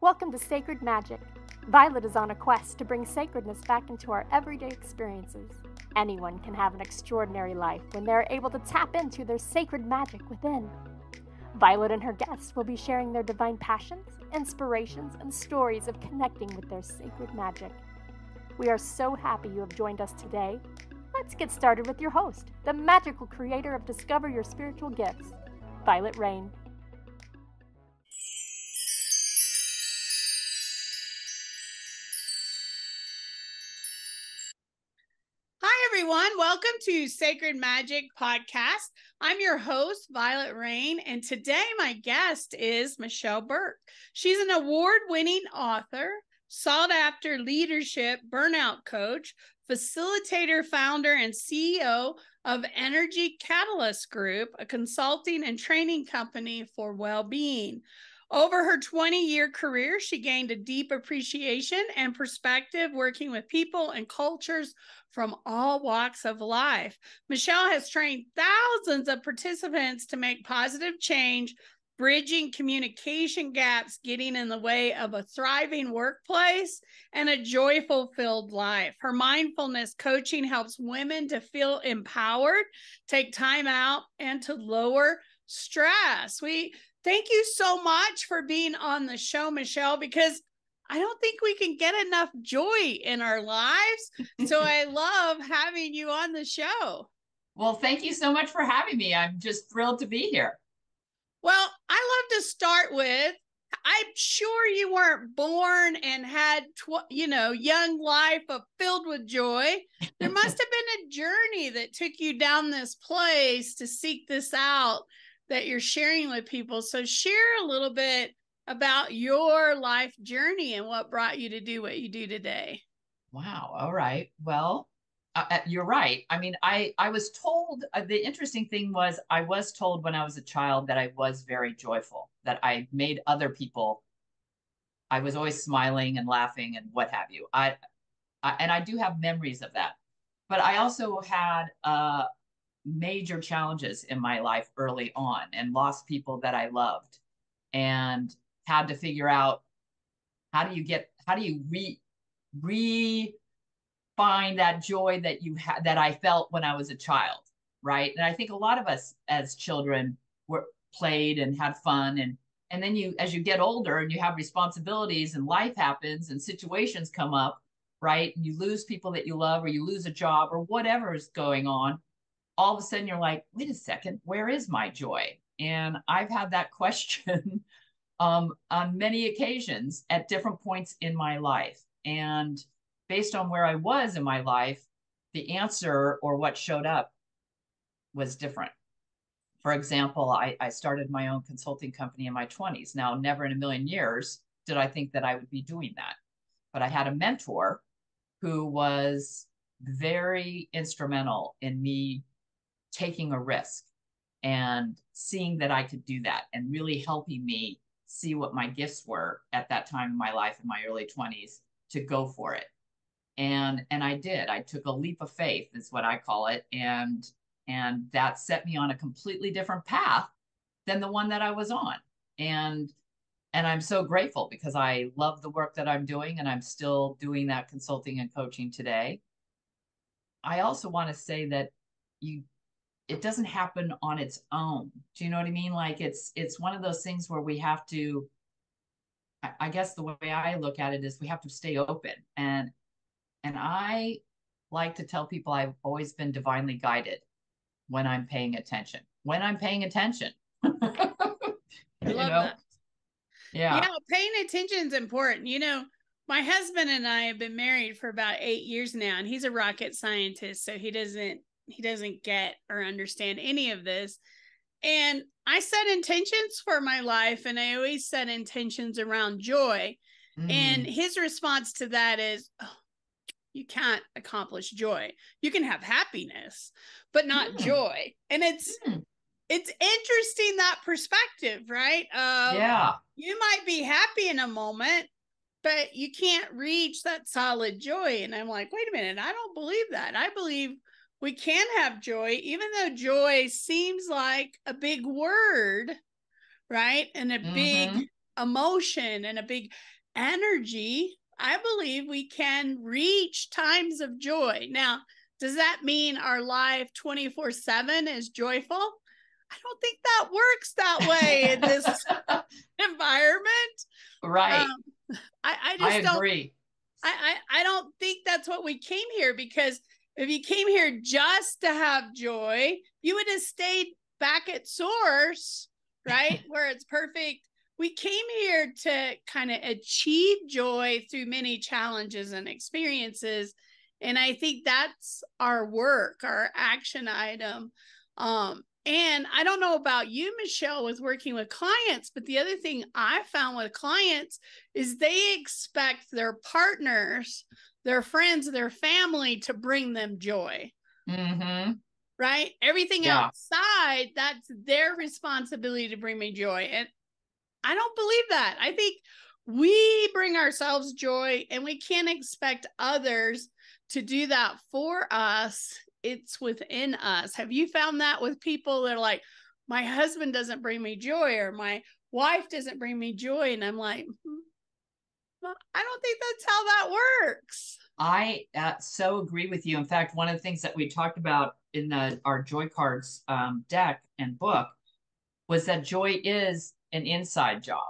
Welcome to Sacred Magic. Violet is on a quest to bring sacredness back into our everyday experiences. Anyone can have an extraordinary life when they're able to tap into their sacred magic within. Violet and her guests will be sharing their divine passions, inspirations, and stories of connecting with their sacred magic. We are so happy you have joined us today. Let's get started with your host, the magical creator of Discover Your Spiritual Gifts, Vialet Rayne. Hi, everyone. Welcome to Sacred Magic Podcast. I'm your host, Vialet Rayne, and today my guest is Michelle Burke. She's an award-winning author, sought-after leadership burnout coach, facilitator, founder, and CEO of Energy Catalyst Group, a consulting and training company for well-being. Over her 20-year career, she gained a deep appreciation and perspective working with people and cultures from all walks of life. Michelle has trained thousands of participants to make positive change, bridging communication gaps, getting in the way of a thriving workplace and a joyful filled life. Her mindfulness coaching helps women to feel empowered, take time out, and to lower stress. Thank you so much for being on the show, Michelle, because I don't think we can get enough joy in our lives. So I love having you on the show. Well, thank you so much for having me. I'm just thrilled to be here. Well, I love to start with, I'm sure you weren't born and had, young life filled with joy. There must have been a journey that took you down this place to seek this out that you're sharing with people. So share a little bit about your life journey and what brought you to do what you do today. Wow. All right. Well, you're right. I mean, I was told, the interesting thing was I was told when I was a child that I was very joyful, that I made other people, I was always smiling and laughing and what have you. And I do have memories of that. But I also had major challenges in my life early on and lost people that I loved and had to figure out how do you find that joy that you had that I felt when I was a child, right? And I think a lot of us as children played and had fun, and then as you get older and you have responsibilities and life happens and situations come up, right? You lose people that you love, or you lose a job, or whatever is going on. All of a sudden you're like, wait a second, where is my joy? And I've had that question on many occasions at different points in my life. And based on where I was in my life, the answer or what showed up was different. For example, I started my own consulting company in my 20s. Now, never in a million years did I think that I would be doing that. But I had a mentor who was very instrumental in me taking a risk and seeing that I could do that and really helping me see what my gifts were at that time in my life in my early 20s to go for it. And I did. I took a leap of faith is what I call it. And that set me on a completely different path than the one that I was on. And I'm so grateful because I love the work that I'm doing, and I'm still doing that consulting and coaching today. I also want to say that it doesn't happen on its own. Do you know what I mean? Like it's one of those things where we have to, I guess the way I look at it is we have to stay open. And I like to tell people I've always been divinely guided when I'm paying attention. When I'm paying attention. I love that. Yeah. Paying attention is important. My husband and I have been married for about 8 years now, and he's a rocket scientist, so he doesn't get or understand any of this. And I set intentions for my life, and I always set intentions around joy. And his response to that is, you can't accomplish joy. You can have happiness, but not joy. And it's interesting, that perspective, right? You might be happy in a moment, but you can't reach that solid joy. And I'm like, wait a minute, I don't believe that. I believe we can have joy, even though joy seems like a big word, right? And a big emotion and a big energy, I believe we can reach times of joy. Now, does that mean our life 24/7 is joyful? I don't think that works that way in this environment. Right. I just don't agree. I don't think that's what we came here, because if you came here just to have joy, you would have stayed back at source, right? Where it's perfect. We came here to kind of achieve joy through many challenges and experiences. And I think that's our work, our action item. And I don't know about you, Michelle, with working with clients, but the other thing I found with clients is they expect their partners, their friends, their family to bring them joy. Mm-hmm. Right? Everything outside, that's their responsibility to bring me joy. And I don't believe that. I think we bring ourselves joy, and we can't expect others to do that for us. It's within us. Have you found that with people that are like, my husband doesn't bring me joy, or my wife doesn't bring me joy? And I'm like, well, I don't think that's how that works. I so agree with you. In fact, one of the things that we talked about in our Joy Cards deck and book was that joy is an inside job,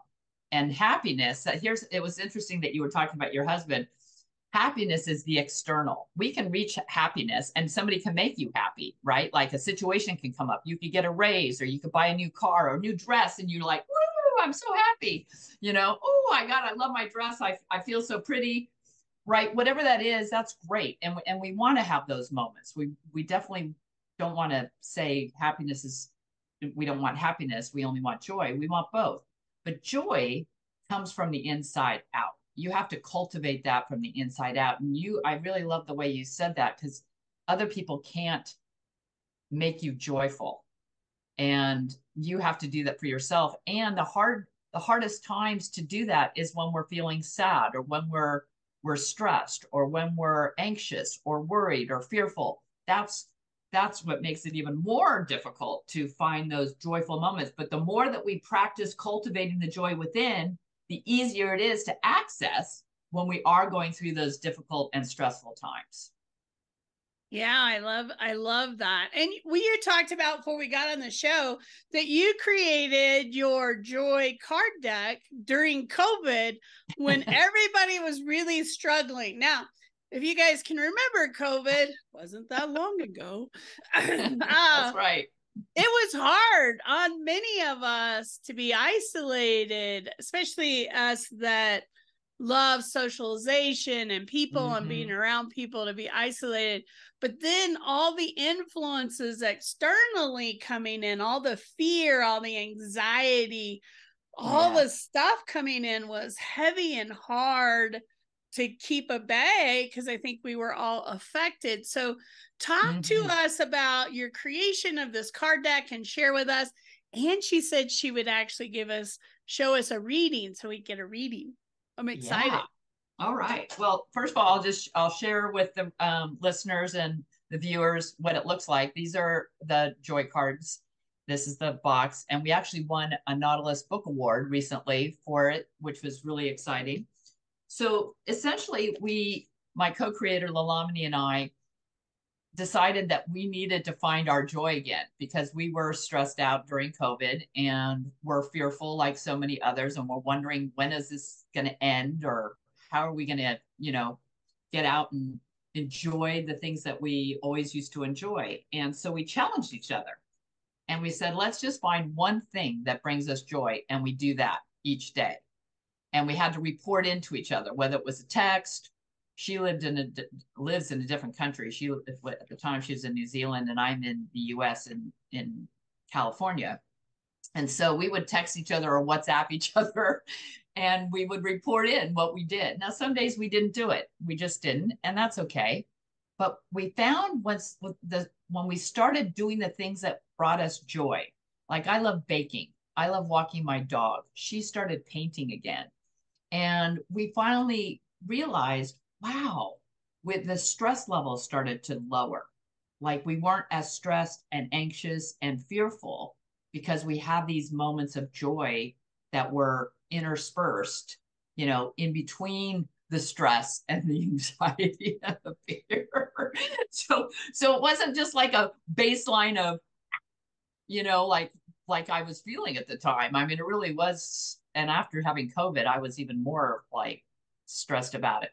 and happiness. It was interesting that you were talking about your husband. Happiness is the external. We can reach happiness, and somebody can make you happy, right? Like a situation can come up. You could get a raise, or you could buy a new car or a new dress, and you're like, woo, I'm so happy. Oh, I love my dress. I feel so pretty, right? Whatever that is, that's great. And we want to have those moments. We definitely don't want to say we don't want happiness. We only want joy. We want both. But joy comes from the inside out. You have to cultivate that from the inside out. And I really love the way you said that, because other people can't make you joyful. And you have to do that for yourself. And the hardest times to do that is when we're feeling sad, or when we're stressed, or when we're anxious or worried or fearful. That's what makes it even more difficult to find those joyful moments. But the more that we practice cultivating the joy within, the easier it is to access when we are going through those difficult and stressful times. Yeah, I love that. And you talked about before we got on the show that you created your joy card deck during COVID when everybody was really struggling. Now, if you guys can remember, COVID wasn't that long ago. That's right. It was hard on many of us to be isolated, especially us that love socialization and people and being around people, to be isolated. But then all the influences externally coming in, all the fear, all the anxiety, all the stuff coming in was heavy and hard to keep at bay, because I think we were all affected. So talk to us about your creation of this card deck and share with us. And she said she would actually show us a reading, so we get a reading. I'm excited. Yeah. All right. Well, first of all, I'll share with the listeners and the viewers what it looks like. These are the joy cards. This is the box. And we actually won a Nautilus Book Award recently for it, which was really exciting. So essentially, my co-creator Lalamini and I decided that we needed to find our joy again, because we were stressed out during COVID and we're fearful like so many others. And we're wondering, when is this going to end, or how are we going to, get out and enjoy the things that we always used to enjoy. And so we challenged each other and we said, let's just find one thing that brings us joy. And we do that each day. And we had to report into each other, whether it was a text. She lives in a different country. At the time she was in New Zealand, and I'm in the US in California. And so we would text each other or WhatsApp each other, and we would report in what we did. Now, some days we didn't do it. We just didn't, and that's okay. But we found when we started doing the things that brought us joy, like I love baking. I love walking my dog. She started painting again. And we finally realized, wow, with the stress levels started to lower. Like we weren't as stressed and anxious and fearful, because we have these moments of joy that were interspersed, you know, in between the stress and the anxiety and the fear. So it wasn't just like a baseline of, you know, like I was feeling at the time. I mean, it really was. And after having COVID, I was even more like stressed about it.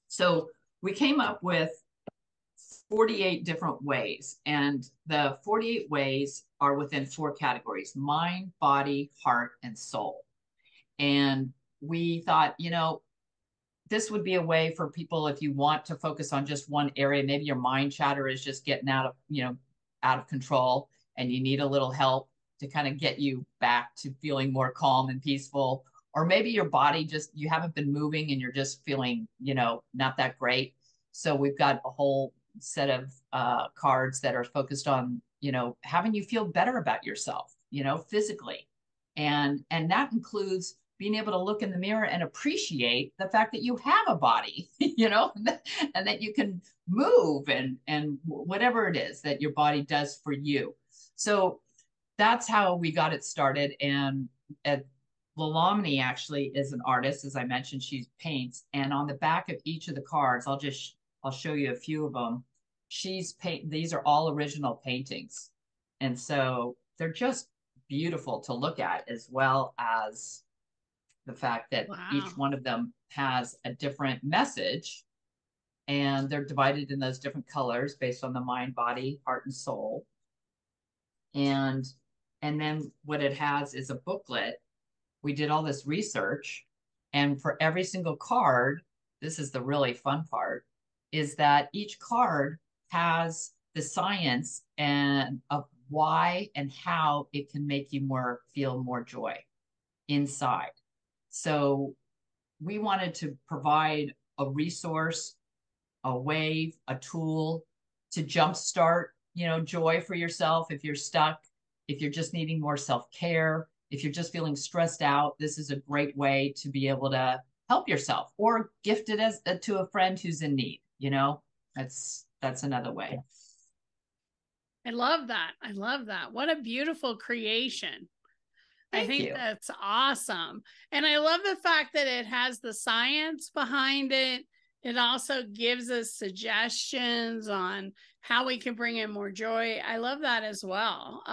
So we came up with 48 different ways, and the 48 ways are within 4 categories: mind, body, heart, and soul. And we thought, you know, this would be a way for people, if you want to focus on just one area, maybe your mind chatter is just getting out of, you know, out of control, and you need a little help to kind of get you back to feeling more calm and peaceful. Or maybe your body just, you haven't been moving and you're just feeling, you know, not that great. So we've got a whole set of cards that are focused on, you know, having you feel better about yourself, you know, physically. And that includes being able to look in the mirror and appreciate the fact that you have a body, you know, and that you can move and whatever it is that your body does for you. So that's how we got it started. And Lalomini actually is an artist. As I mentioned, she paints. And on the back of each of the cards, I'll show you a few of them. These are all original paintings. And so they're just beautiful to look at, as well as the fact that each one of them has a different message, and they're divided in those different colors based on the mind, body, heart, and soul. And then what it has is a booklet. We did all this research, and for every single card, this is the really fun part, is that each card has the science and of why and how it can make you feel more joy inside. So we wanted to provide a resource, a way, a tool to jumpstart, you know, joy for yourself. If you're stuck, if you're just needing more self-care, if you're just feeling stressed out, this is a great way to be able to help yourself, or gift it to a friend who's in need. You know, that's another way. I love that. I love that. What a beautiful creation. I think that's awesome. And I love the fact that it has the science behind it. It also gives us suggestions on how we can bring in more joy. I love that as well.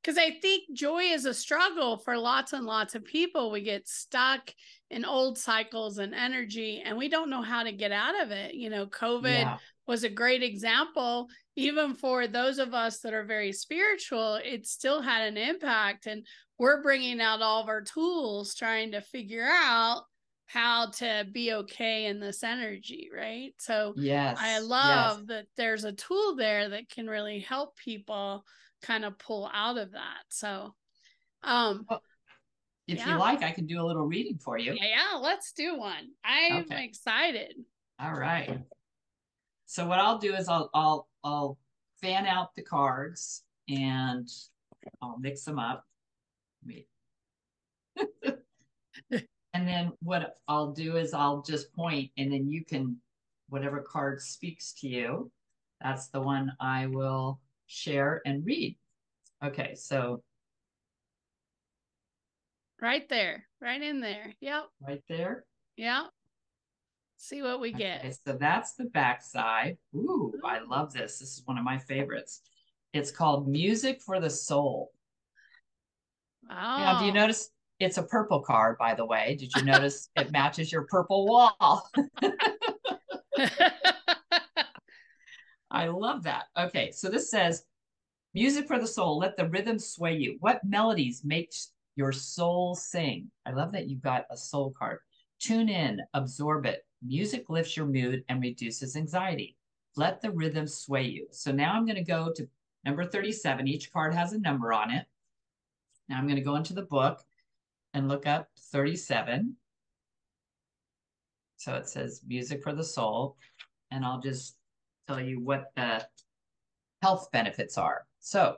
Because I think joy is a struggle for lots and lots of people. We get stuck in old cycles and energy, and we don't know how to get out of it. You know, COVID was a great example. Even for those of us that are very spiritual, it still had an impact. And we're bringing out all of our tools, trying to figure out how to be okay in this energy, right? So I love that there's a tool there that can really help people kind of pull out of that. So if you like, I can do a little reading for you. Yeah, let's do one. I'm excited. All right. So what I'll do is I'll fan out the cards and I'll mix them up. And then what I'll do is I'll just point, and then you can, whatever card speaks to you, that's the one I will share and read. Okay, so. Right there, right in there. Yep. Right there? Yep. See what we get. Okay, so that's the back side. Ooh, I love this. This is one of my favorites. It's called Music for the Soul. Oh. Now, do you notice it's a purple card, by the way? Did you notice it matches your purple wall? I love that. Okay, so this says, music for the soul, let the rhythm sway you. What melodies make your soul sing? I love that you've got a soul card. Tune in, absorb it. Music lifts your mood and reduces anxiety. Let the rhythm sway you. So now I'm going to go to number 37. Each card has a number on it. Now I'm going to go into the book and look up 37. So it says Music for the Soul. And I'll just tell you what the health benefits are. So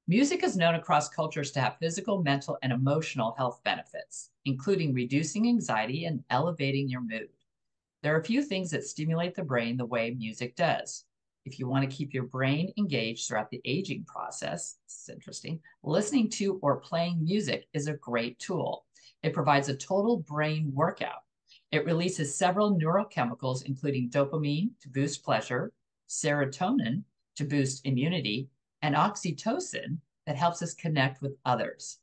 music is known across cultures to have physical, mental, and emotional health benefits, including reducing anxiety and elevating your mood. There are a few things that stimulate the brain the way music does. If you want to keep your brain engaged throughout the aging process, this is interesting, listening to or playing music is a great tool. It provides a total brain workout. It releases several neurochemicals, including dopamine to boost pleasure, serotonin to boost immunity, and oxytocin that helps us connect with others.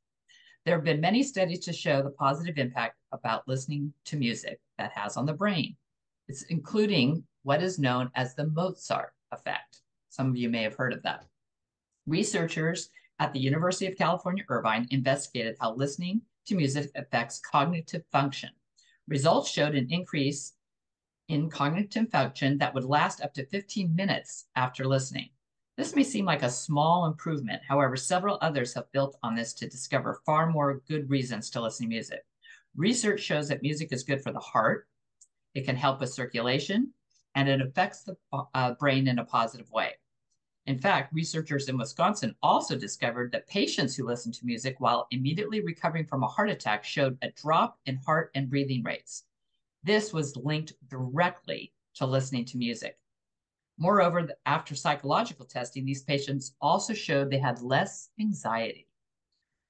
There have been many studies to show the positive impact about listening to music that has on the brain. It's including what is known as the Mozart effect. Some of you may have heard of that. Researchers at the University of California, Irvine investigated how listening to music affects cognitive function. Results showed an increase in cognitive function that would last up to 15 minutes after listening. This may seem like a small improvement. However, several others have built on this to discover far more good reasons to listen to music. Research shows that music is good for the heart. It can help with circulation, and it affects the brain in a positive way. In fact, researchers in Wisconsin also discovered that patients who listened to music while immediately recovering from a heart attack showed a drop in heart and breathing rates. This was linked directly to listening to music. Moreover, after psychological testing, these patients also showed they had less anxiety.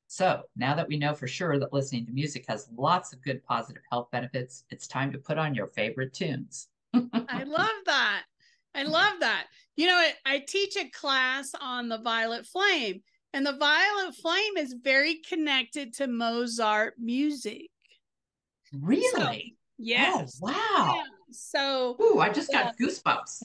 So now that we know for sure that listening to music has lots of good positive health benefits, it's time to put on your favorite tunes. I love that. I love that. You know, I teach a class on the Violet Flame, and the Violet Flame is very connected to Mozart music. Really? So, yes. Oh, wow. Yeah. So, ooh, I just got goosebumps.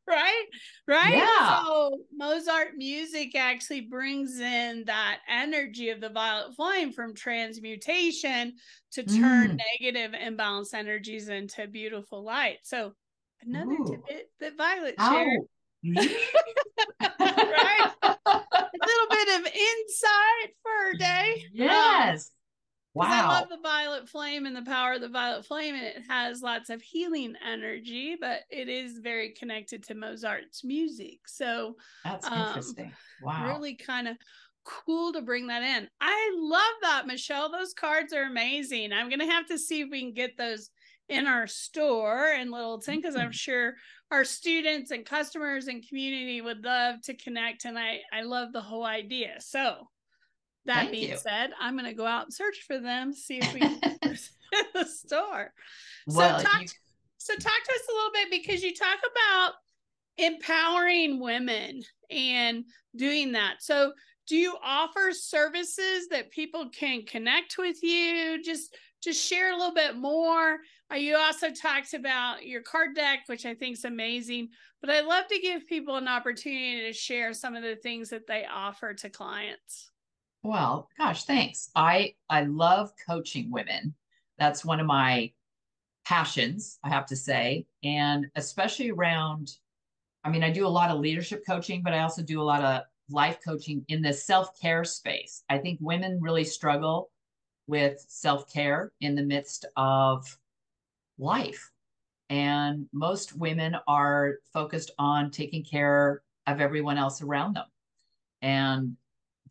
Right? Yeah. So Mozart music actually brings in that energy of the Violet Flame from transmutation to turn negative imbalanced energies into beautiful light. So another tidbit that Violet shared. Right? A little bit of insight for a day. Yes. Wow. I love the Violet Flame and the power of the Violet Flame, and it has lots of healing energy, but it is very connected to Mozart's music. So that's interesting. Wow. Really kind of cool to bring that in. I love that, Michelle. Those cards are amazing. I'm going to have to see if we can get those in our store in Littleton, because I'm sure our students and customers and community would love to connect. And I love the whole idea. So that being said, I'm going to go out and search for them, see if we can get this in the store. Well, so talk to us a little bit, because you talk about empowering women and doing that. So do you offer services that people can connect with you? Just share a little bit more. You also talked about your card deck, which I think is amazing, but I'd love to give people an opportunity to share some of the things that they offer to clients. Well, gosh, thanks. I love coaching women. That's one of my passions, I have to say. And especially around, I mean, I do a lot of leadership coaching, but I also do a lot of life coaching in the self-care space. I think women really struggle with self-care in the midst of life. And most women are focused on taking care of everyone else around them. And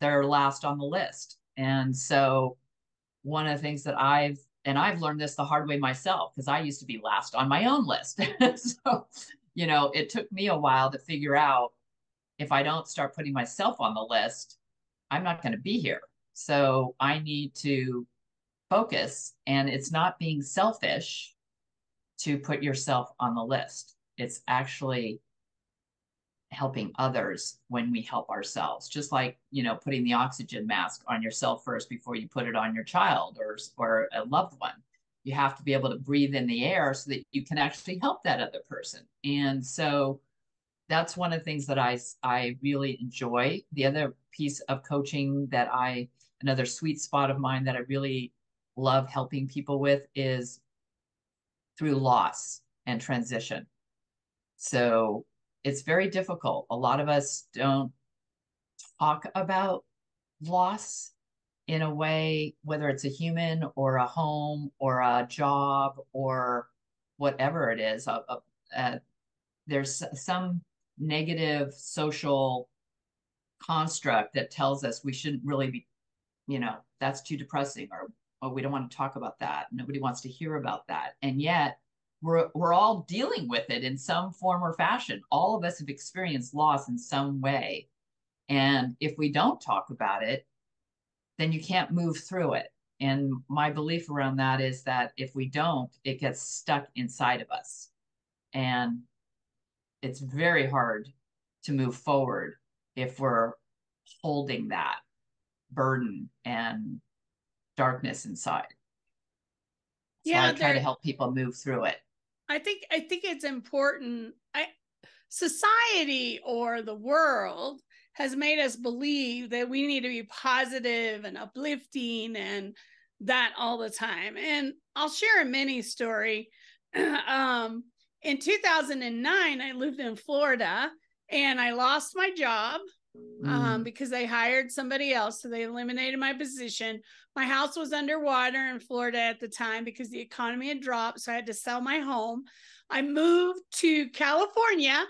they're last on the list. And so one of the things that I've learned this the hard way myself, because I used to be last on my own list. So, you know, it took me a while to figure out, if I don't start putting myself on the list, I'm not going to be here. So I need to focus, and it's not being selfish to put yourself on the list. It's actually helping others when we help ourselves, just like, you know, putting the oxygen mask on yourself first before you put it on your child or a loved one. You have to be able to breathe in the air so that you can actually help that other person. And so that's one of the things that I really enjoy. The other piece of coaching that another sweet spot of mine that I really love helping people with is through loss and transition. So it's very difficult. A lot of us don't talk about loss in a way, whether it's a human or a home or a job or whatever it is. There's some negative social construct that tells us we shouldn't really be, you know, that's too depressing, or oh, we don't want to talk about that. Nobody wants to hear about that. And yet we're all dealing with it in some form or fashion. All of us have experienced loss in some way. And if we don't talk about it, then you can't move through it. And my belief around that is that if we don't, it gets stuck inside of us. And it's very hard to move forward if we're holding that burden and darkness inside. So I try to help people move through it. I think it's important. Society or the world has made us believe that we need to be positive and uplifting and that all the time. And I'll share a mini story. In 2009, I lived in Florida and I lost my job because they hired somebody else. So they eliminated my position. My house was underwater in Florida at the time because the economy had dropped. So I had to sell my home. I moved to California,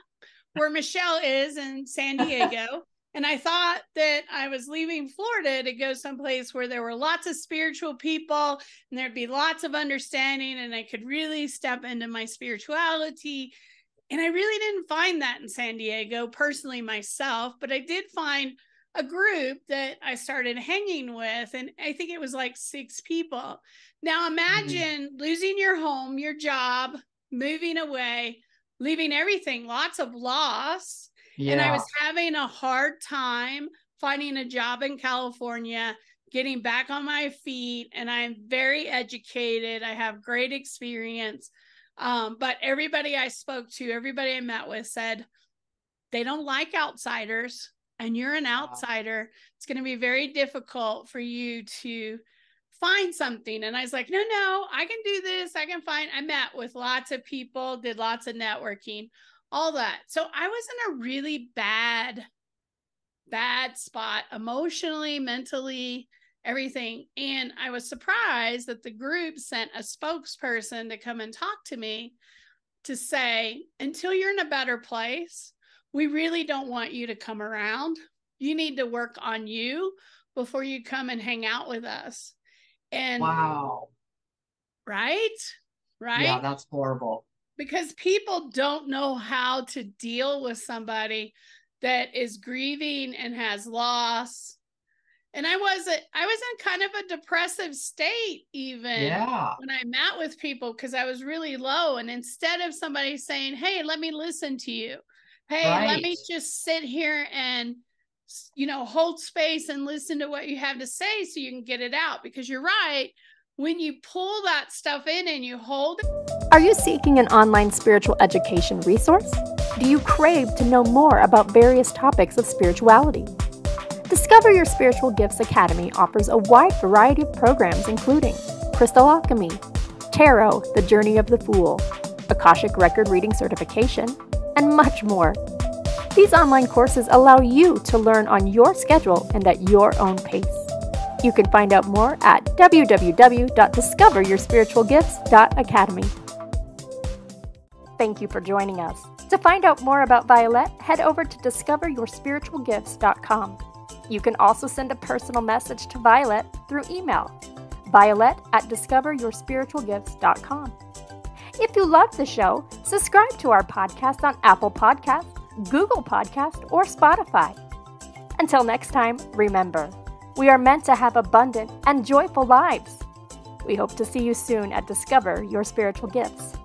where Michelle is, in San Diego. And I thought that I was leaving Florida to go someplace where there were lots of spiritual people and there'd be lots of understanding and I could really step into my spirituality. And I really didn't find that in San Diego personally myself, but I did find a group that I started hanging with. And I think it was like 6 people. Now imagine losing your home, your job, moving away, leaving everything, lots of loss. Yeah. And I was having a hard time finding a job in California, getting back on my feet. And I'm very educated. I have great experience. But everybody I spoke to, everybody I met with said, they don't like outsiders and you're an outsider. It's going to be very difficult for you to find something. And I was like, no, I can do this. I met with lots of people, did lots of networking, all that. So I was in a really bad spot emotionally, mentally, everything. And I was surprised that the group sent a spokesperson to come and talk to me to say, until you're in a better place, we really don't want you to come around. You need to work on you before you come and hang out with us. And wow. Right? Yeah, that's horrible. Because people don't know how to deal with somebody that is grieving and has loss. And I was in kind of a depressive state even when I met with people because I was really low. And instead of somebody saying, hey, let me listen to you. Hey, let me just sit here and, hold space and listen to what you have to say so you can get it out. Because you're right. When you pull that stuff in and you hold it. Are you seeking an online spiritual education resource? Do you crave to know more about various topics of spirituality? Discover Your Spiritual Gifts Academy offers a wide variety of programs including Crystal Alchemy, Tarot, The Journey of the Fool, Akashic Record Reading Certification, and much more. These online courses allow you to learn on your schedule and at your own pace. You can find out more at www.discoveryourspiritualgifts.academy. Thank you for joining us. To find out more about Vialet, head over to discoveryourspiritualgifts.com. You can also send a personal message to Vialet through email, violet@discoveryourspiritualgifts.com. If you love the show, subscribe to our podcast on Apple Podcasts, Google Podcasts, or Spotify. Until next time, remember, we are meant to have abundant and joyful lives. We hope to see you soon at Discover Your Spiritual Gifts.